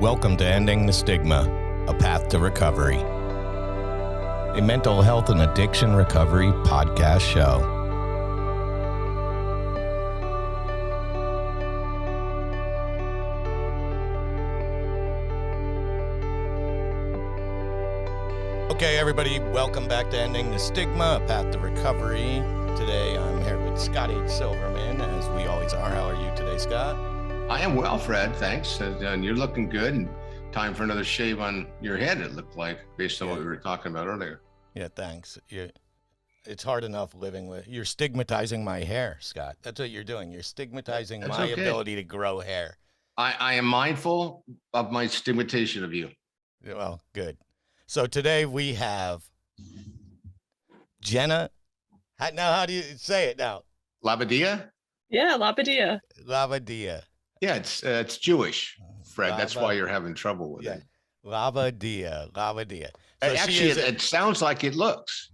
Welcome to Ending the Stigma, a Path to Recovery, a mental health and addiction recovery podcast show. Okay, everybody, welcome back to Ending the Stigma, a Path to Recovery. Today, I'm here with Scott H. Silverman, as we always are. How are you today, Scott? I am well, Fred, thanks. And you're looking good. And time for another shave on your head, it looked like, based on what we were talking about earlier. Yeah, thanks. It's hard enough living with... You're stigmatizing my hair, Scott. That's what you're doing. You're stigmatizing my ability to grow hair. I am mindful of my stigmatization of you. Well, good. So today we have Jenna. How do you say it now? Labbadia? Yeah, Labbadia. Labbadia. Yeah, it's Jewish, Fred. That's why you're having trouble with it. Labbadia. So actually, it sounds like it looks.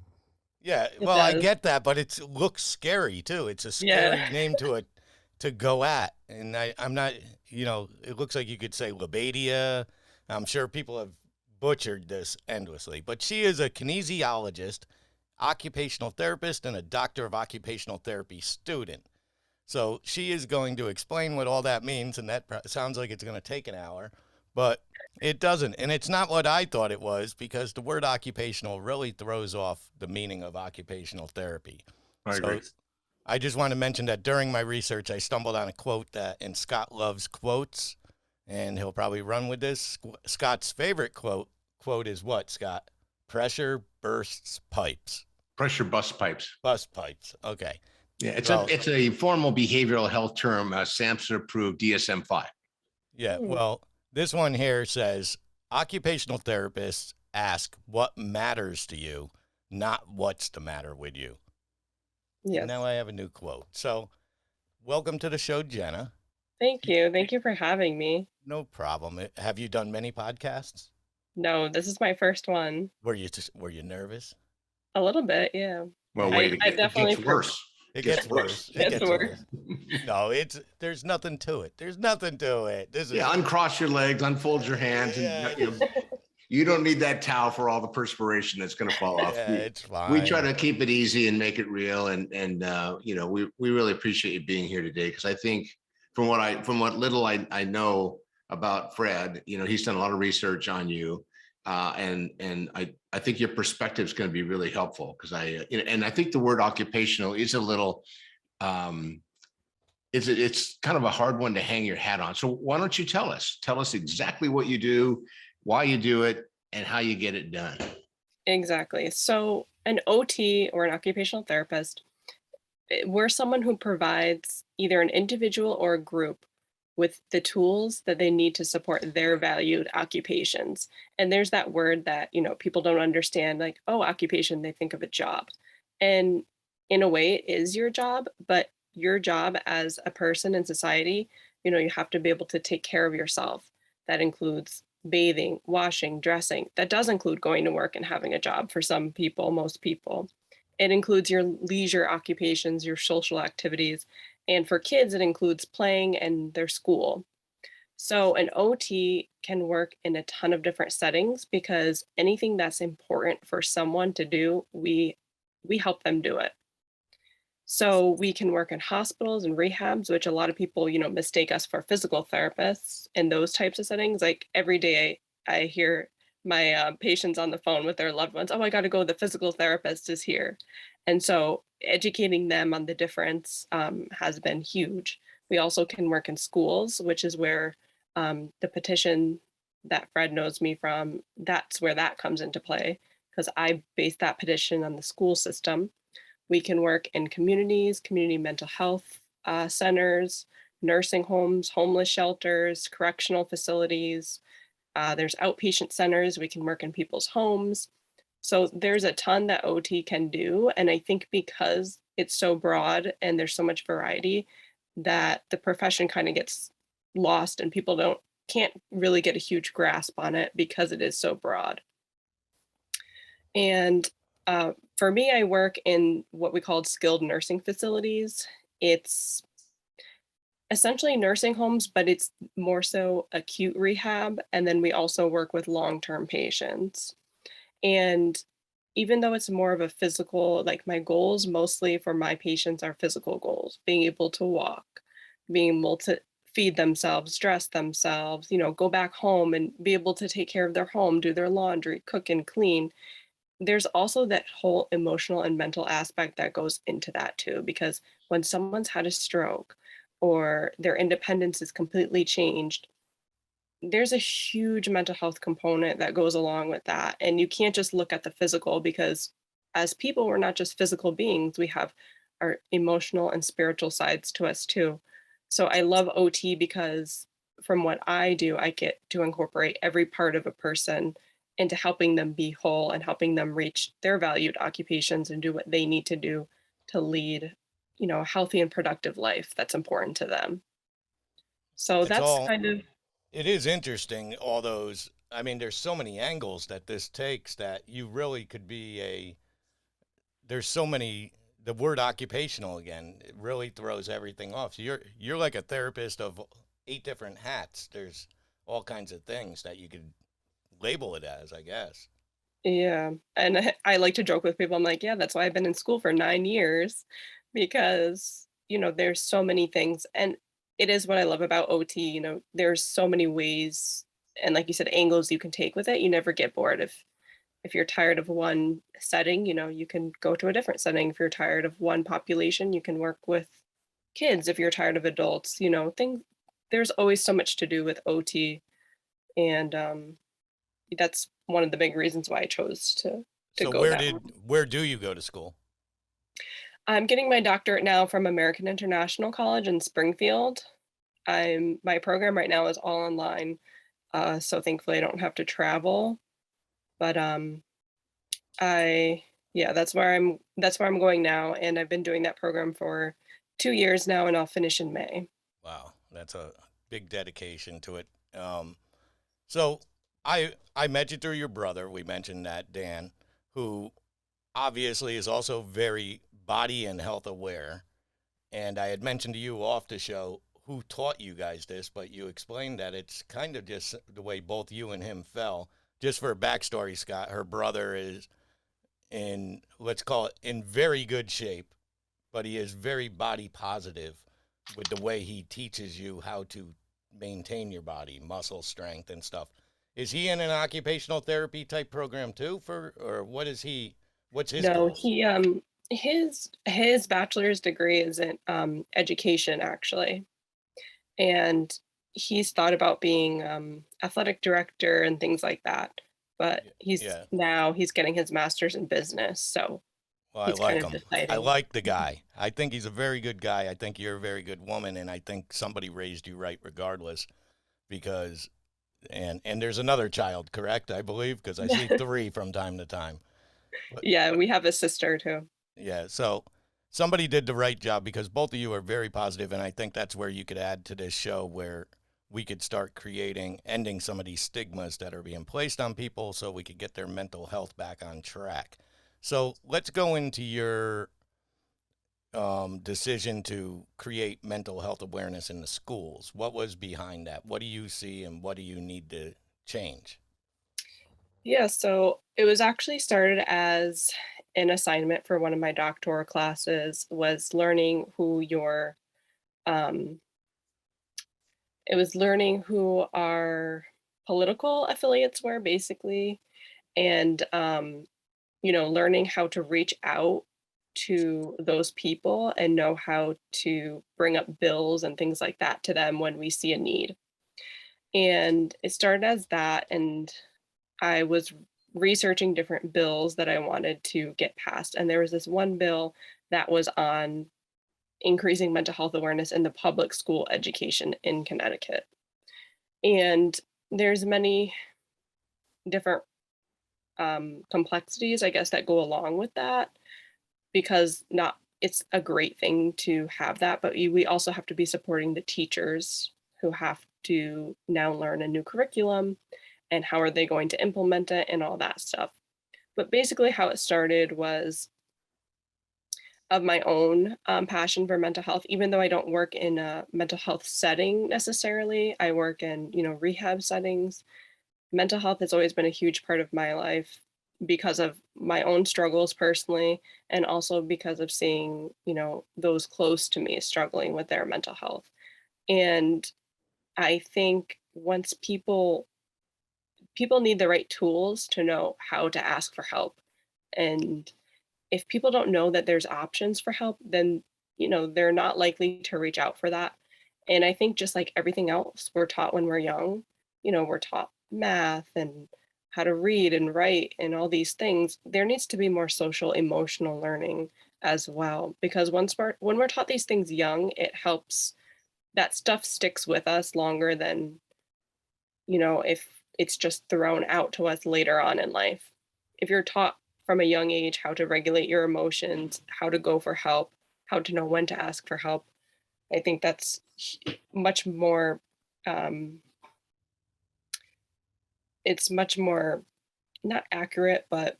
Yeah, well, I get that, but it looks scary too. It's a scary name to go at, and I'm not. It looks like you could say Labbadia. I'm sure people have butchered this endlessly, but she is a kinesiologist, occupational therapist, and a doctor of occupational therapy student. So she is going to explain what all that means, and that sounds like it's going to take an hour, but it doesn't. And it's not what I thought it was, because the word occupational really throws off the meaning of occupational therapy. I agree. I just want to mention that during my research, I stumbled on a quote and Scott loves quotes, and he'll probably run with this. Scott's favorite quote is what, Scott? Pressure bursts pipes. Pressure bust pipes. Bust pipes. Okay. Yeah, it's a formal behavioral health term, SAMHSA approved DSM-5. Yeah, well, this one here says occupational therapists ask what matters to you, not what's the matter with you. Yes. Now I have a new quote. So welcome to the show, Jenna. Thank you. Thank you for having me. No problem. Have you done many podcasts? No, this is my first one. Were you nervous? A little bit, yeah. Well, wait, it gets worse. It gets worse. It gets worse. No, there's nothing to it. There's nothing to it. Uncross your legs, unfold your hands. Yeah. And, you don't need that towel for all the perspiration that's going to fall off. Yeah, it's fine. We try to keep it easy and make it real. And we really appreciate you being here today, because I think from what little I know about Fred, he's done a lot of research on you. And I think your perspective is going to be really helpful, because I think the word occupational is a little, it's kind of a hard one to hang your hat on. So why don't you tell us exactly what you do, why you do it, and how you get it done. Exactly. So an OT, or an occupational therapist, we're someone who provides either an individual or a group with the tools that they need to support their valued occupations. And there's that word that, people don't understand, like, oh, occupation, they think of a job. And in a way it is your job, but your job as a person in society, you have to be able to take care of yourself. That includes bathing, washing, dressing. That does include going to work and having a job for some people, most people. It includes your leisure occupations, your social activities. And for kids, it includes playing and their school. So an OT can work in a ton of different settings, because anything that's important for someone to do, we help them do it. So we can work in hospitals and rehabs, which a lot of people, mistake us for physical therapists in those types of settings. Like every day I hear my patients on the phone with their loved ones, oh, I got to go, the physical therapist is here. And so educating them on the difference has been huge. We also can work in schools, which is where the petition that Fred knows me from, that's where that comes into play, because I based that petition on the school system. We can work in communities, community mental health centers, nursing homes, homeless shelters, correctional facilities. There's outpatient centers. We can work in people's homes. So there's a ton that OT can do. And I think because it's so broad and there's so much variety, that the profession kind of gets lost and people can't really get a huge grasp on it, because it is so broad. And for me, I work in what we call skilled nursing facilities. It's essentially nursing homes, but it's more so acute rehab. And then we also work with long-term patients. And even though it's more of a physical, like my goals mostly for my patients are physical goals, being able to walk, being able to feed themselves, dress themselves, go back home and be able to take care of their home, do their laundry, cook and clean. There's also that whole emotional and mental aspect that goes into that too, because when someone's had a stroke or their independence is completely changed, there's a huge mental health component that goes along with that. And you can't just look at the physical because as people, we're not just physical beings, we have our emotional and spiritual sides to us too. So I love OT because from what I do, I get to incorporate every part of a person into helping them be whole and helping them reach their valued occupations and do what they need to do to lead, a healthy and productive life that's important to them. So It's that's all, kind of it is interesting, all those, I mean, there's so many angles that this takes that you really could be there's so many, the word occupational again, it really throws everything off. So you're like a therapist of 8 different hats. There's all kinds of things that you could label it as, I guess. Yeah, and I like to joke with people, I'm like, "Yeah, that's why I've been in school for 9 years," because, there's so many things, and it is what I love about OT, there's so many ways, and like you said, angles you can take with it, you never get bored. If you're tired of one setting, you can go to a different setting. If you're tired of one population, you can work with kids. If you're tired of adults, things there's always so much to do with OT, and, that's one of the big reasons why I chose to So go that route. where do you go to school? I'm getting my doctorate now from American International College in Springfield. My program right now is all online, so thankfully I don't have to travel. But I yeah, that's where I'm going now, and I've been doing that program for 2 years now, and I'll finish in May. Wow, that's a big dedication to it. So I met you through your brother. We mentioned that, Dan, who obviously is also very body and health aware. And I had mentioned to you off the show who taught you guys this, but you explained that it's kind of just the way both you and him fell. Just for a backstory, Scott, her brother is in, let's call it, in very good shape, but he is very body positive with the way he teaches you how to maintain your body, muscle strength and stuff. Is he in an occupational therapy type program too or what is he, what's his No, goals? his bachelor's degree is in education actually, and he's thought about being athletic director and things like that. But Yeah. he's getting his master's in business, so Well, I he's kind like of him. I deciding. like the guy. I think he's a very good guy. I think you're a very good woman, and I think somebody raised you right regardless. Because and there's another child, correct? I believe because I see 3 from time to time. But Yeah, we have a sister too. yeah, so somebody did the right job because both of you are very positive, and I think that's where you could add to this show where we could start ending some of these stigmas that are being placed on people so we could get their mental health back on track. So let's go into your decision to create mental health awareness in the schools. What was behind that? What do you see and what do you need to change? Yeah, so it was actually started as an assignment for one of my doctoral classes was learning who your um it was learning who our political affiliates were basically, and learning how to reach out to those people and know how to bring up bills and things like that to them when we see a need. And it started as that, and I was researching different bills that I wanted to get passed. And there was this one bill that was on increasing mental health awareness in the public school education in Connecticut. And there's many different complexities, I guess, that go along with that because not it's a great thing to have that, but we also have to be supporting the teachers who have to now learn a new curriculum and how are they going to implement it and all that stuff. But basically, how it started was of my own passion for mental health, even though I don't work in a mental health setting necessarily. I work in, rehab settings. Mental health has always been a huge part of my life because of my own struggles personally, and also because of seeing, those close to me struggling with their mental health. And I think once people need the right tools to know how to ask for help. And if people don't know that there's options for help, then, they're not likely to reach out for that. And I think just like everything else we're taught when we're young, we're taught math and how to read and write and all these things. There needs to be more social emotional learning as well, because when we're taught these things young, it helps, that stuff sticks with us longer than, if it's just thrown out to us later on in life. If you're taught from a young age how to regulate your emotions, how to go for help, how to know when to ask for help, I think that's much more, it's much more not accurate, but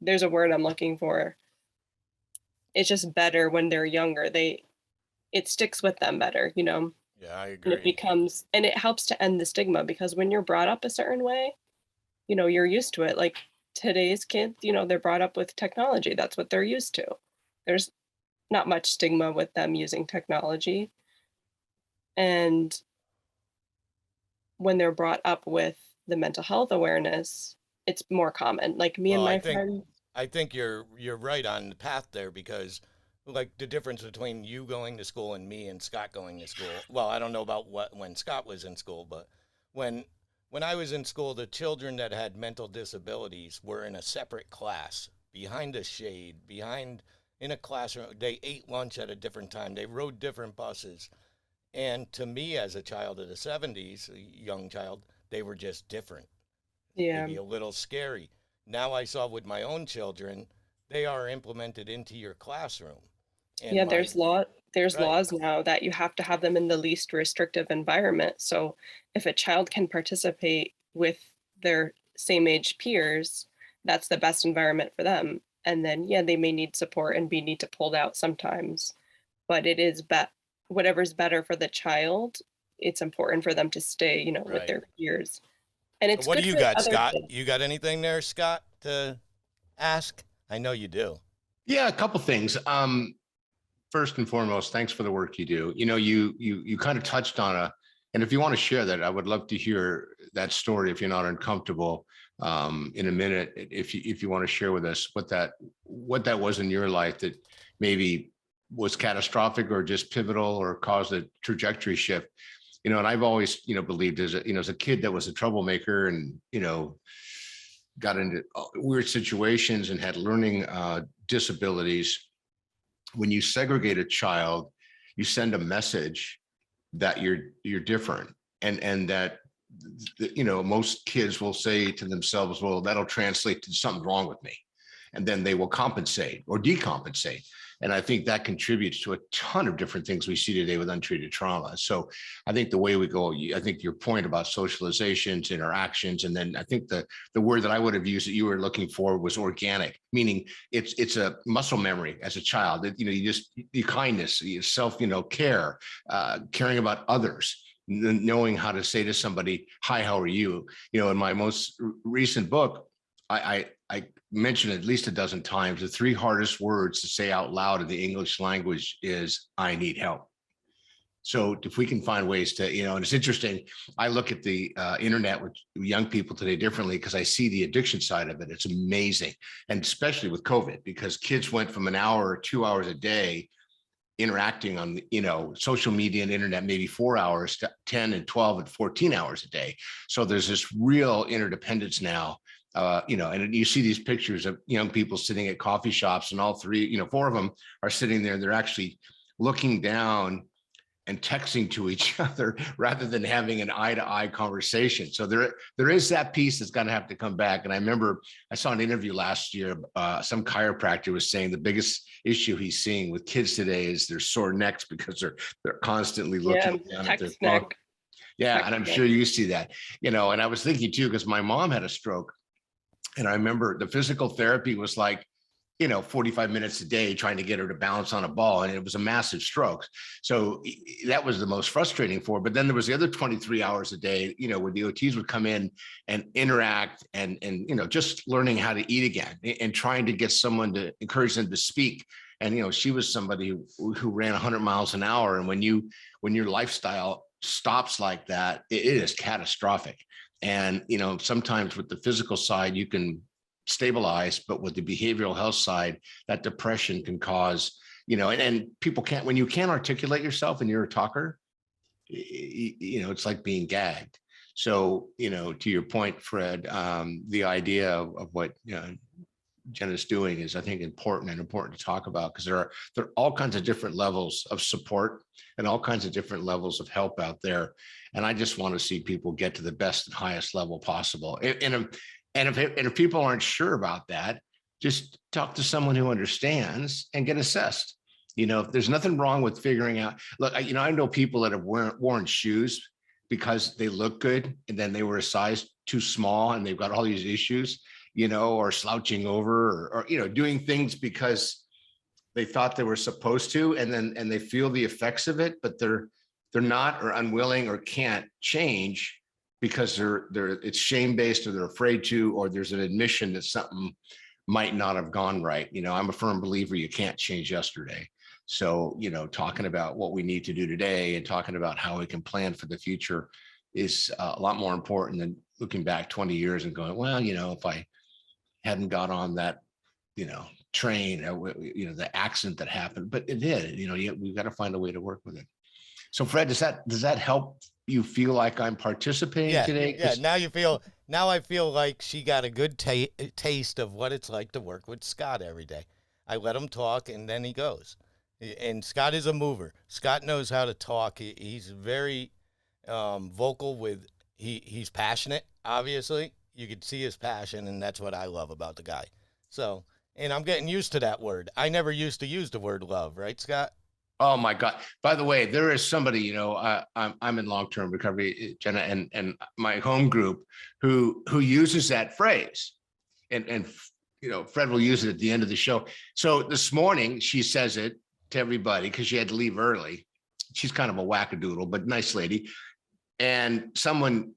there's a word I'm looking for. It's just better when they're younger. It sticks with them better, Yeah, I and it agree. becomes, and it helps to end the stigma, because when you're brought up a certain way, you're used to it. Like today's kids, they're brought up with technology. That's what they're used to. There's not much stigma with them using technology. And when they're brought up with the mental health awareness, it's more common. Like me and Well, my friends. I think you're right on the path there, because like the difference between you going to school and me and Scott going to school. Well, I don't know about when Scott was in school, but when when I was in school, the children that had mental disabilities were in a separate class, behind a shade, behind in a classroom. They ate lunch at a different time. They rode different buses. And to me, as a child of the 70s, a young child, they were just different, Yeah. maybe a little scary. Now I saw with my own children, they are implemented into your classroom. And Yeah, my, there's right, laws now that you have to have them in the least restrictive environment. So if a child can participate with their same age peers, that's the best environment for them. And then yeah, they may need support and be need to pulled out sometimes, but it is whatever's better for the child, it's important for them to stay, with right. their peers. And So it's what do good you for got, other Scott? kids. You got anything there, Scott, to ask? I know you do. Yeah, a couple things. First and foremost, thanks for the work you do. You kind of touched on and if you want to share that, I would love to hear that story if you're not uncomfortable in a minute. If you want to share with us what that was in your life that maybe was catastrophic or just pivotal or caused a trajectory shift. And I've always, believed as a kid that was a troublemaker and, got into weird situations and had learning disabilities. When you segregate a child, you send a message that you're different, and that most kids will say to themselves, well, that'll translate to something wrong with me, and then they will compensate or decompensate. And I think that contributes to a ton of different things we see today with untreated trauma. So I think the way we go, I think your point about socializations, interactions, and then I think the word that I would have used that you were looking for was organic, meaning it's a muscle memory as a child. You kindness, self, care, caring about others, knowing how to say to somebody, hi, how are you? In my most recent book, I mentioned at least a dozen times the three hardest words to say out loud in the English language is I need help. So if we can find ways to, and it's interesting, I look at the internet with young people today differently because I see the addiction side of it. It's amazing. And especially with COVID, because kids went from an hour or 2 hours a day interacting on, social media and internet, maybe 4 hours to 10 and 12 and 14 hours a day. So there's this real interdependence now. And you see these pictures of young people sitting at coffee shops, and all three, four of them are sitting there. They're actually looking down and texting to each other rather than having an eye-to-eye conversation. So there is that piece that's going to have to come back. And I remember I saw an interview last year. Some chiropractor was saying the biggest issue he's seeing with kids today is their sore necks because they're constantly looking down at their phone. Yeah, and I'm sure you see that. And I was thinking too, because my mom had a stroke. And I remember the physical therapy was like, 45 minutes a day trying to get her to balance on a ball, and it was a massive stroke. So that was the most frustrating for her. But then there was the other 23 hours a day, where the OTs would come in and interact and just learning how to eat again and trying to get someone to encourage them to speak. And, she was somebody who ran 100 miles an hour. And when your lifestyle stops like that, it is catastrophic. And, sometimes with the physical side, you can stabilize, but with the behavioral health side, that depression can cause, and people can't, when you can't articulate yourself and you're a talker, it's like being gagged. So, to your point, Fred, the idea of what, Jenna's doing is, I think, important to talk about, because there are all kinds of different levels of support and all kinds of different levels of help out there. And I just want to see people get to the best and highest level possible. And if people aren't sure about that, just talk to someone who understands and get assessed. There's nothing wrong with figuring out. Look, I know people that have worn shoes because they look good, and then they were a size too small and they've got all these issues, or slouching over or doing things because they thought they were supposed to, and they feel the effects of it, but they're not, or unwilling, or can't change because it's shame-based, or they're afraid to, or there's an admission that something might not have gone right. I'm a firm believer you can't change yesterday. So, talking about what we need to do today and talking about how we can plan for the future is a lot more important than looking back 20 years and going, well, if I hadn't got on that, train, the accident that happened, but it did, we've got to find a way to work with it. So Fred, does that help you feel like I'm participating today? Yeah. Now I feel like she got a good taste of what it's like to work with Scott every day. I let him talk, and then he goes. And Scott is a mover. Scott knows how to talk. He's very vocal with. He's passionate. Obviously, you could see his passion, and that's what I love about the guy. So, and I'm getting used to that word. I never used to use the word love, right, Scott? Oh my God! By the way, there is somebody, I'm in long-term recovery, Jenna, and my home group who uses that phrase, and Fred will use it at the end of the show. So this morning she says it to everybody because she had to leave early. She's kind of a wackadoodle, but nice lady. And someone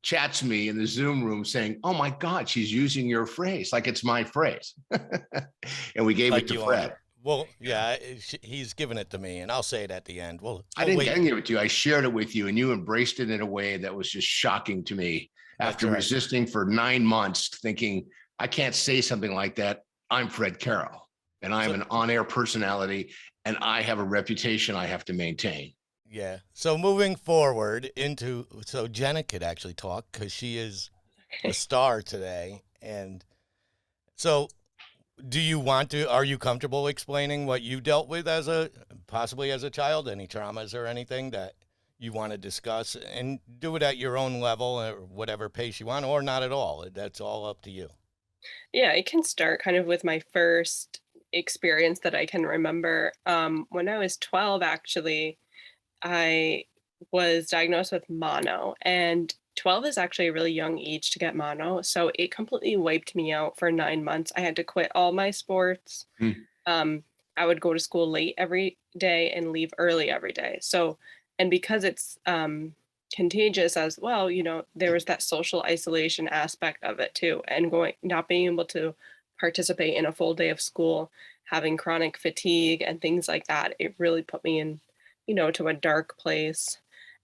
chats me in the Zoom room saying, "Oh my God, she's using your phrase like it's my phrase," and we gave it to Fred. Well, yeah, he's given it to me, and I'll say it at the end. Well, I didn't give it to you. I shared it with you, and you embraced it in a way that was just shocking to me. After resisting for 9 months, thinking, I can't say something like that. I'm Fredd Carroll, and I'm an on-air personality, and I have a reputation I have to maintain. Yeah. So moving forward so Jenna could actually talk because she is a star today. And so are you comfortable explaining what you dealt with possibly as a child, any traumas or anything that you want to discuss, and do it at your own level or whatever pace you want, or not at all? That's all up to you. Yeah, I can start kind of with my first experience that I can remember. When I was 12, actually, I was diagnosed with mono, and 12 is actually a really young age to get mono. So it completely wiped me out for 9 months. I had to quit all my sports. I would go to school late every day and leave early every day. So, and because it's contagious as well, there was that social isolation aspect of it too. And not being able to participate in a full day of school, having chronic fatigue and things like that, it really put me in, to a dark place.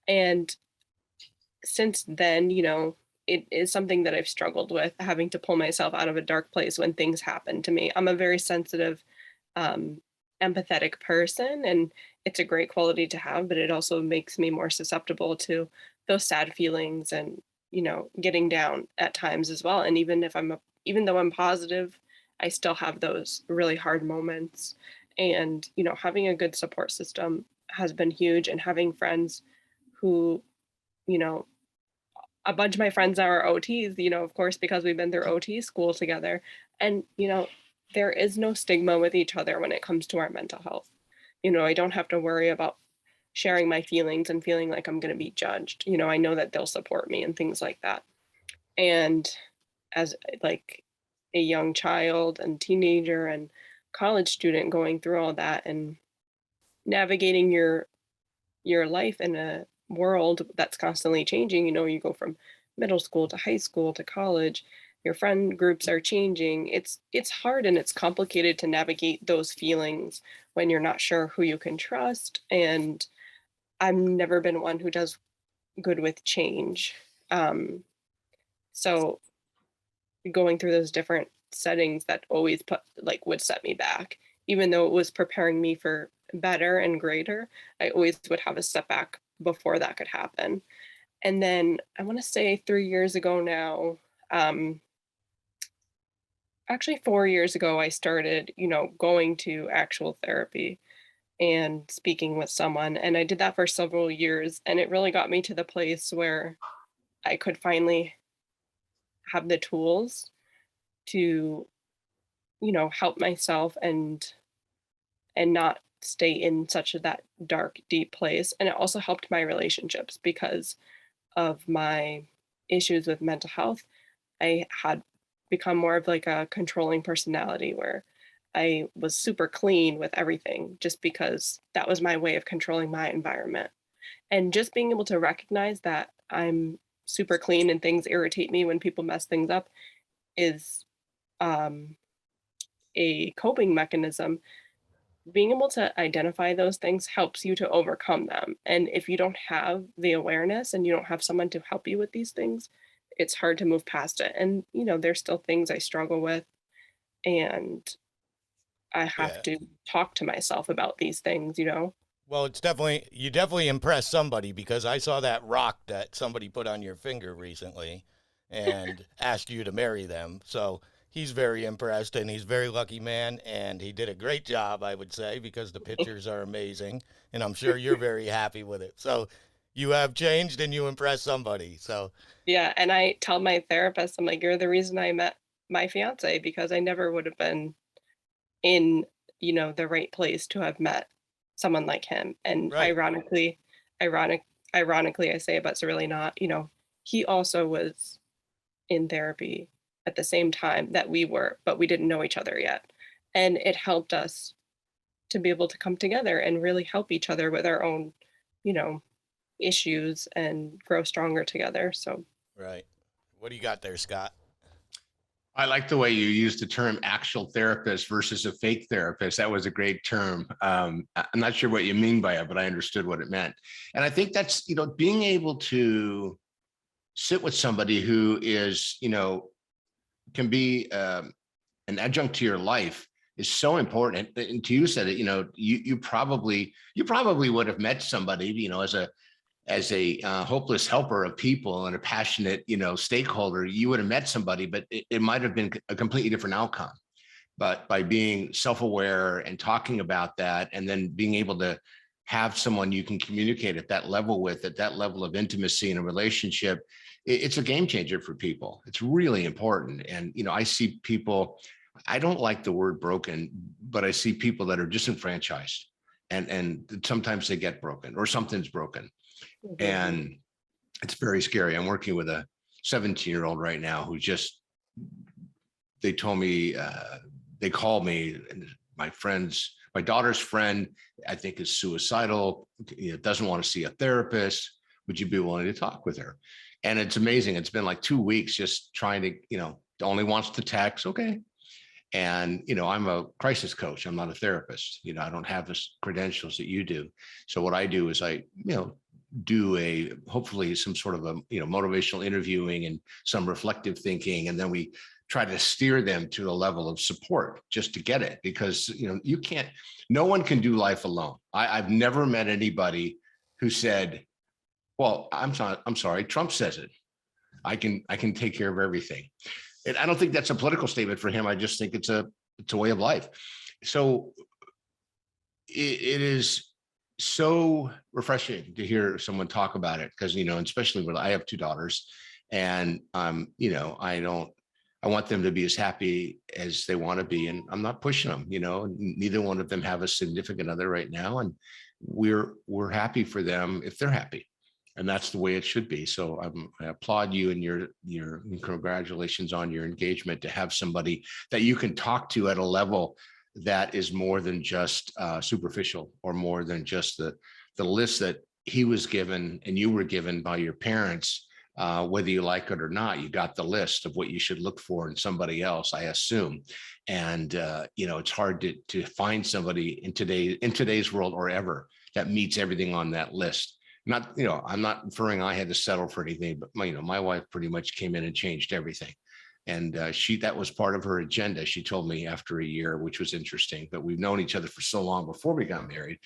And since then, it is something that I've struggled with, having to pull myself out of a dark place when things happen to me. I'm a very sensitive, empathetic person, and it's a great quality to have, but it also makes me more susceptible to those sad feelings and, getting down at times as well. And even though I'm positive, I still have those really hard moments. And, having a good support system has been huge, and having friends who, a bunch of my friends are OTs, of course, because we've been through OT school together. And, there is no stigma with each other when it comes to our mental health. I don't have to worry about sharing my feelings and feeling like I'm going to be judged. I know that they'll support me and things like that. And as a young child and teenager and college student going through all that and navigating your life in a world that's constantly changing. You know, you go from middle school to high school to college, your friend groups are changing. It's hard and it's complicated to navigate those feelings when you're not sure who you can trust. And I've never been one who does good with change. So going through those different settings that always put like would set me back, even though it was preparing me for better and greater, I always would have a setback before that could happen. And then I want to say 3 years ago now, um, actually 4 years ago, I started, going to actual therapy and speaking with someone. And I did that for several years. And it really got me to the place where I could finally have the tools to, help myself and not stay in such a that dark, deep place. And it also helped my relationships because of my issues with mental health. I had become more of like a controlling personality where I was super clean with everything just because that was my way of controlling my environment. And just being able to recognize that I'm super clean and things irritate me when people mess things up is um, a coping mechanism. Being able to identify those things helps you to overcome them. And if you don't have the awareness and you don't have someone to help you with these things, it's hard to move past it. And, there's still things I struggle with. And I have Yeah. to talk to myself about these things. Well, you definitely impressed somebody, because I saw that rock that somebody put on your finger recently and asked you to marry them. So he's very impressed, and he's a very lucky man, and he did a great job, I would say, because the pictures are amazing, and I'm sure you're very happy with it. So you have changed and you impressed somebody. So Yeah. And I tell my therapist, I'm like, you're the reason I met my fiance because I never would have been in, the right place to have met someone like him. And right. ironically I say it, but it's really not, he also was in therapy at the same time that we were, but we didn't know each other yet. And it helped us to be able to come together and really help each other with our own, you know, issues and grow stronger together. So, Right. What do you got there, Scott? I like the way you used the term actual therapist versus a fake therapist. That was a great term. I'm not sure what you mean by it, but I understood what it meant. And I think that's, being able to sit with somebody who is, can be an adjunct to your life is so important. And to you said it, you probably would have met somebody, as a hopeless helper of people and a passionate, stakeholder, you would have met somebody, but it might have been a completely different outcome. But by being self-aware and talking about that, and then being able to have someone you can communicate at that level with, at that level of intimacy in a relationship, it's a game changer for people. It's really important. And, I see people, I don't like the word broken, but I see people that are disenfranchised, and sometimes they get broken or something's broken. And it's very scary. I'm working with a 17-year-old right now who just, they told me, they called me, and my daughter's friend, I think is suicidal, doesn't want to see a therapist. Would you be willing to talk with her? And it's amazing. It's been like 2 weeks just trying to, only wants to text. Okay. And, I'm a crisis coach. I'm not a therapist. I don't have the credentials that you do. So what I do is I, do hopefully some sort of a, motivational interviewing and some reflective thinking. And then we try to steer them to a level of support just to get it, because, no one can do life alone. I've never met anybody who said, well, I'm sorry, Trump says it. I can take care of everything. And I don't think that's a political statement for him. I just think it's a way of life. So it is so refreshing to hear someone talk about it, because, especially when I have 2 daughters, and I want them to be as happy as they want to be. And I'm not pushing them, neither one of them have a significant other right now. And we're happy for them if they're happy. and that's the way it should be. So I applaud you and your congratulations on your engagement to have somebody that you can talk to at a level that is more than just superficial, or more than just the list that he was given and you were given by your parents. Whether you like it or not, you got the list of what you should look for in somebody else, I assume. And it's hard to find somebody in today's world, or ever, that meets everything on that list. Not, I'm not inferring I had to settle for anything, but my wife pretty much came in and changed everything. And that was part of her agenda. She told me after a year, which was interesting, but we've known each other for so long before we got married,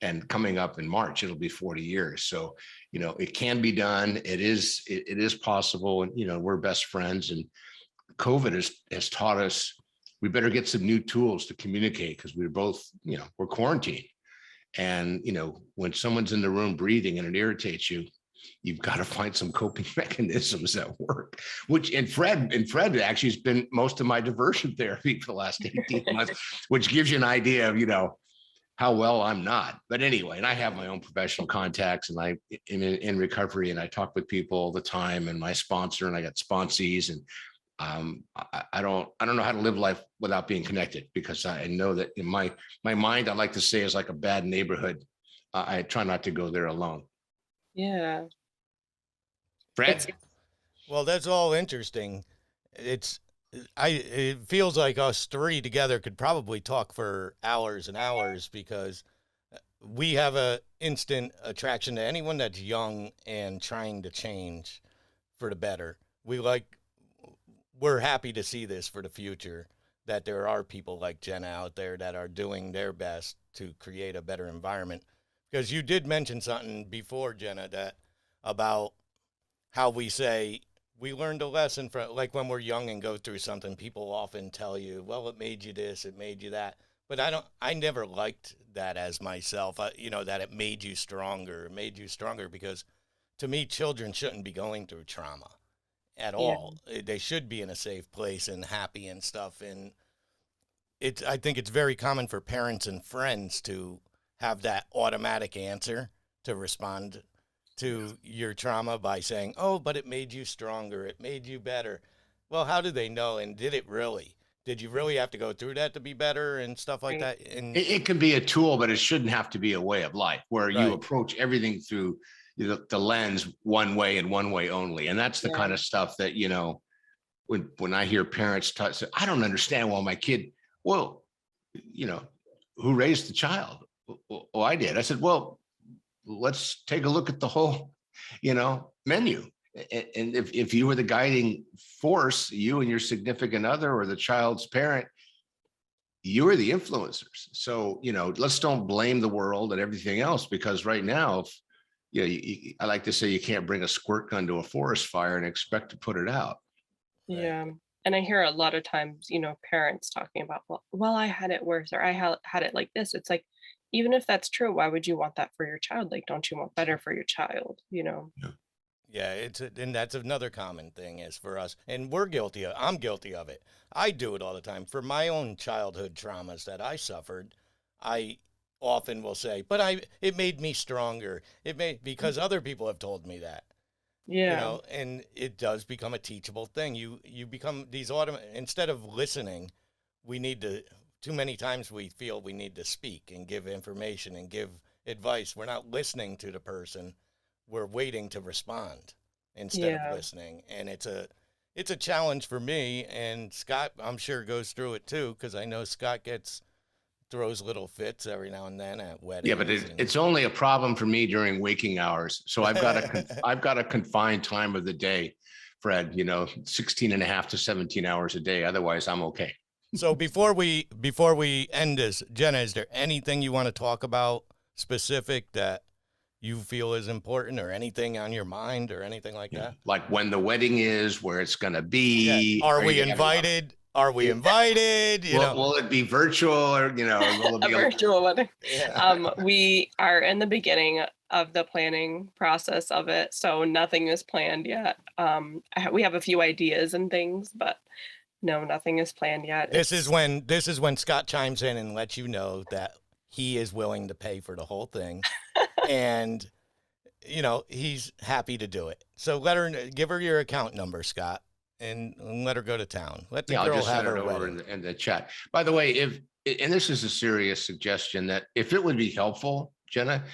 and coming up in March, it'll be 40 years. So, it can be done. It is possible. And, we're best friends, and COVID has taught us we better get some new tools to communicate, because we're both, we're quarantined. And, when someone's in the room breathing and it irritates you, you've got to find some coping mechanisms that work, and Fred actually has been most of my diversion therapy for the last 18 months, which gives you an idea of, how well I'm not. But anyway, and I have my own professional contacts, and I in recovery, and I talk with people all the time, and my sponsor, and I got sponsees, and I don't know how to live life without being connected, because I know that in my mind, I like to say, is like a bad neighborhood. I try not to go there alone. Yeah. Fred? Well, that's all interesting. It feels like us three together could probably talk for hours and hours, because we have a instant attraction to anyone that's young and trying to change for the better. We're happy to see this for the future, that there are people like Jenna out there that are doing their best to create a better environment. Because you did mention something before, Jenna, about how we say we learned a lesson from, like, when we're young and go through something, people often tell you, well, it made you this, it made you that. But I never liked that as myself, that it made you stronger. It made you stronger, because to me, children shouldn't be going through trauma at all. They should be in a safe place and happy and stuff. And I think it's very common for parents and friends to have that automatic answer to respond to your trauma by saying, oh, but it made you stronger, it made you better. Well, how do they know? And did it really? Did you really have to go through that to be better and stuff like that? And it can be a tool, but it shouldn't have to be a way of life, where you approach everything through the lens one way and one way only. And that's the kind of stuff that, when I hear parents say, I don't understand why my kid, well, who raised the child? Well, I did. I said, well, let's take a look at the whole, menu. And if you were the guiding force, you and your significant other or the child's parent, you are the influencers. So, let's don't blame the world and everything else, because right now, I like to say, you can't bring a squirt gun to a forest fire and expect to put it out. Yeah. And I hear a lot of times, parents talking about, well, I had it worse, or I had it like this. It's like, even if that's true, why would you want that for your child? Like, don't you want better for your child? Yeah, and that's another common thing is for us, and I'm guilty of it. I do it all the time. For my own childhood traumas that I suffered, I often will say, but it made me stronger. Because other people have told me that. Yeah. And it does become a teachable thing. You become instead of listening, too many times we feel we need to speak and give information and give advice. We're not listening to the person. We're waiting to respond instead of listening. And it's a challenge for me, and Scott, I'm sure, goes through it too, because I know Scott throws little fits every now and then at weddings. Yeah, but it's only a problem for me during waking hours. So I've got a confined time of the day, Fred, 16 and a half to 17 hours a day. Otherwise, I'm okay. So before we end this, Jenna, is there anything you want to talk about specific that you feel is important, or anything on your mind, or anything like that? Like when the wedding is, where it's going to be. Yeah. Are we invited? Are we invited? Will it be virtual, or, will it be a virtual wedding? Yeah. We are in the beginning of the planning process of it, so nothing is planned yet. We have a few ideas and things, but no, nothing is planned yet. This is when Scott chimes in and lets you know that he is willing to pay for the whole thing. And he's happy to do it. So give her your account number, Scott, and let her go to town. Let the I'll girl just have send her it over wedding. in the chat. By the way, and this is a serious suggestion, that if it would be helpful, Jenna,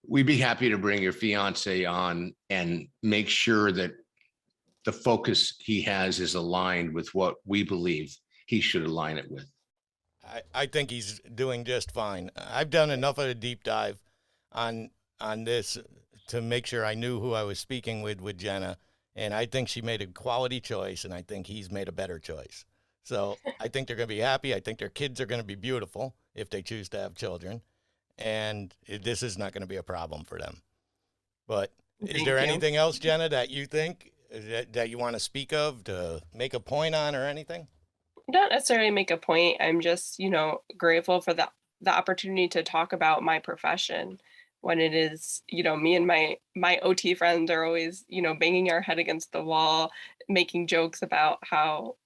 we'd be happy to bring your fiance on and make sure that the focus he has is aligned with what we believe he should align it with. I think he's doing just fine. I've done enough of a deep dive on this to make sure I knew who I was speaking with Jenna, and I think she made a quality choice, and I think he's made a better choice. So I think they're going to be happy. I think their kids are going to be beautiful if they choose to have children, and this is not going to be a problem for them. But is there anything else, Jenna, that you think that you want to speak of, to make a point on, or anything? Not necessarily make a point. I'm just, grateful for the opportunity to talk about my profession, when it is, me and my OT friends are always, banging our head against the wall, making jokes about how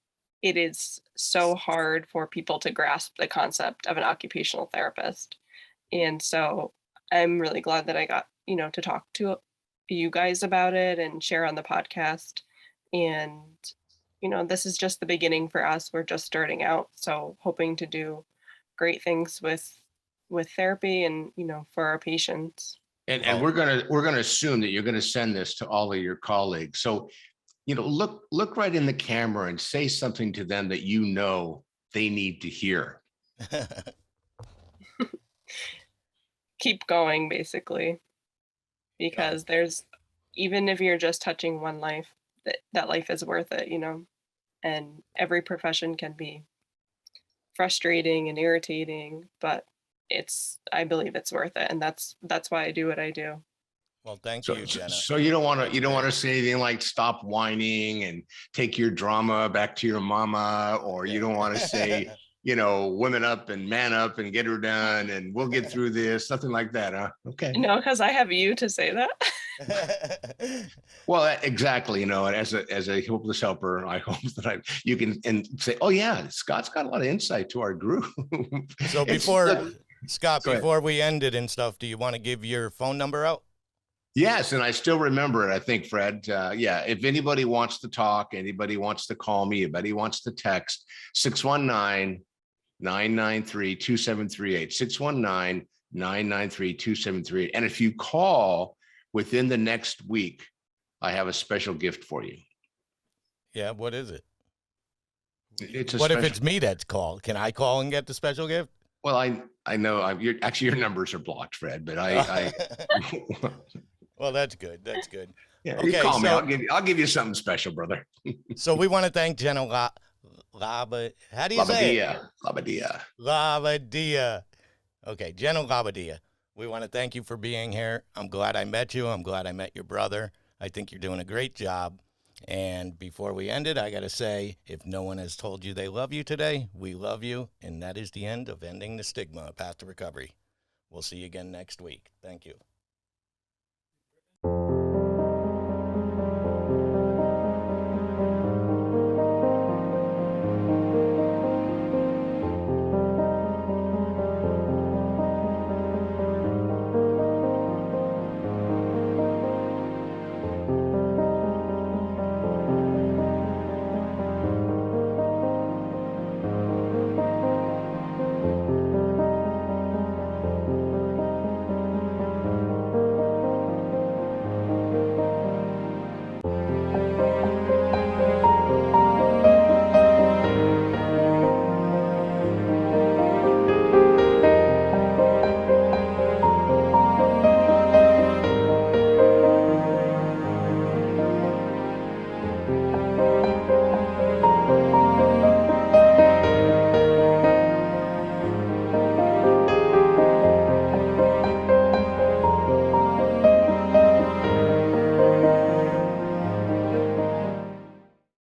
it is so hard for people to grasp the concept of an occupational therapist. And so I'm really glad that I got, to talk to you guys about it and share on the podcast. And, this is just the beginning for us. We're just starting out. So hoping to do great things with therapy and, for our patients. And we're gonna assume that you're gonna send this to all of your colleagues. So, look right in the camera and say something to them that they need to hear. Keep going, basically, because even if you're just touching one life, that life is worth it, and every profession can be frustrating and irritating, but I believe it's worth it. And that's why I do what I do. Well, thank you, Jenna. So you don't want to say anything like stop whining and take your drama back to your mama, or you don't want to say, women up and man up and get her done and we'll get through this, something like that, huh? Okay. No, because I have you to say that. Well, exactly. As a hopeless helper, I hope that you can say, oh yeah, Scott's got a lot of insight to our group. So Scott, before we end it and stuff, do you want to give your phone number out? Yes, and I still remember it, I think, Fred. If anybody wants to talk, anybody wants to call me, anybody wants to text, 619-993-2738, 619-993-2738. And if you call within the next week, I have a special gift for you. Yeah, what is it? What if it's me that's called? Can I call and get the special gift? Well, I know your numbers are blocked, Fred, but Well, that's good. That's good. Yeah, okay, you call me. I'll give you something special, brother. So we want to thank Jenna How do you say it? Labbadia. Labbadia. Okay, Jenna Labbadia. We want to thank you for being here. I'm glad I met you. I'm glad I met your brother. I think you're doing a great job. And before we end it, I got to say, if no one has told you they love you today, we love you. And that is the end of Ending the Stigma, A Path to Recovery. We'll see you again next week. Thank you.